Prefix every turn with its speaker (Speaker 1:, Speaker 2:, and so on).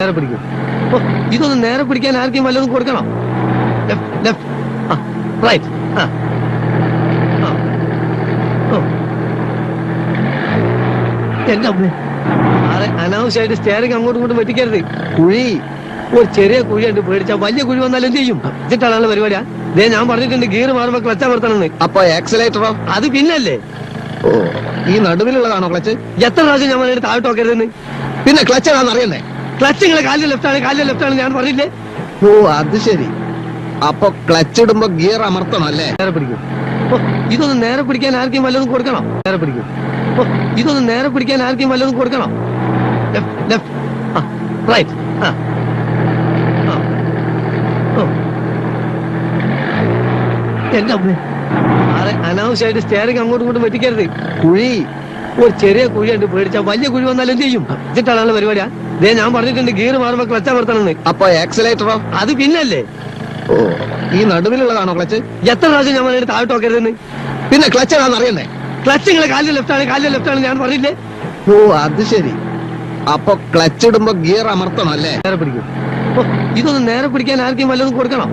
Speaker 1: നേരെ പിടിക്കും. ഇതൊന്ന് നേരെ പിടിക്കാൻ ആർക്കും വല്ലതും കൊടുക്കണം. റൈറ്റ്. എന്റെ അമ്മേ, ആരെ അനാവശ്യമായിട്ട് സ്റ്റെയറിംഗ് അങ്ങോട്ടും ഇങ്ങോട്ടും വെട്ടിക്കരുത്. കുഴി ഒരു ചെറിയ കുഴിയുണ്ട്, പേടിച്ചാ വലിയ കുഴി വന്നാൽ എന്ത് ചെയ്യും? ഇതിട്ടാണുള്ള പരിപാടിയാ. ഇതേ ഞാൻ പറഞ്ഞിട്ടുണ്ട് ഗിയർ മാറുമ്പോ ക്ലച്ച് അമർത്തണമെന്ന്.
Speaker 2: അപ്പൊ ആക്സിലേറ്ററോ?
Speaker 1: അത് പിന്നല്ലേ.
Speaker 2: ഓ, ഈ നടുവിലുള്ളതാണോ ക്ലച്ച്?
Speaker 1: എത്ര പ്രാവശ്യം ഞാൻ പറഞ്ഞിട്ട് താഴോട്ട് നോക്കരുതെന്ന്.
Speaker 2: പിന്നെ ക്ലച്ച് ഏതാണെന്ന് അറിയണ്ടേ?
Speaker 1: ക്ലച്ച് നിങ്ങളെ കാലിൽ ലെഫ്റ്റ് ആണ് ഞാൻ പറഞ്ഞില്ലേ.
Speaker 2: ഓ, അത് ശരി. അപ്പൊ ക്ലച്ച് ഇടുമ്പോ ഗിയർ അമർത്തണം അല്ലേ?
Speaker 1: നേരെ പിടിക്കും. ഇതൊന്ന് നേരെ പിടിക്കാൻ ആർക്കും വല്ലതും കൊടുക്കണം. നേരെ പിടിക്കും. ഇതൊന്ന് നേരെ പിടിക്കാൻ ആർക്കും വല്ലതും കൊടുക്കണം. റൈറ്റ്. എന്റെ അമ്മേ, ആരെ അനാവശ്യമായിട്ട് സ്റ്റെയറിംഗ് അങ്ങോട്ടും ഇങ്ങോട്ടും വെട്ടിക്കരുത്. കുഴി ഒരു ചെറിയ കുഴിയുണ്ട്, പേടിച്ചാ വലിയ കുഴി വന്നാൽ എന്ത് ചെയ്യും? ഇതിട്ടാണുള്ള പരിപാടിയാ. ഇതേ ഞാൻ പറഞ്ഞിട്ടുണ്ട് ഗിയർ മാറുമ്പോ ക്ലച്ച് അമർത്തണമെന്ന്.
Speaker 2: അപ്പൊ ആക്സിലേറ്ററോ?
Speaker 1: അത് പിന്നല്ലേ.
Speaker 2: ഓ, ഈ നടുവിലുള്ളതാണോ ക്ലച്ച്?
Speaker 1: എത്ര പ്രാവശ്യം ഞാൻ പറഞ്ഞിട്ട് താഴോട്ട് നോക്കരുതെന്ന്.
Speaker 2: പിന്നെ ക്ലച്ച് ഏതാണെന്ന് അറിയണ്ടേ?
Speaker 1: ക്ലച്ച് നിങ്ങളെ കാലിൽ ലെഫ്റ്റ് ആണ് ഞാൻ പറഞ്ഞില്ലേ.
Speaker 2: ഓ, അത് ശരി. അപ്പൊ ക്ലച്ച് ഇടുമ്പോ ഗിയർ അമർത്തണം അല്ലേ?
Speaker 1: നേരെ പിടിക്കും. ഇതൊന്ന് നേരെ പിടിക്കാൻ ആർക്കും വല്ലതും കൊടുക്കണം.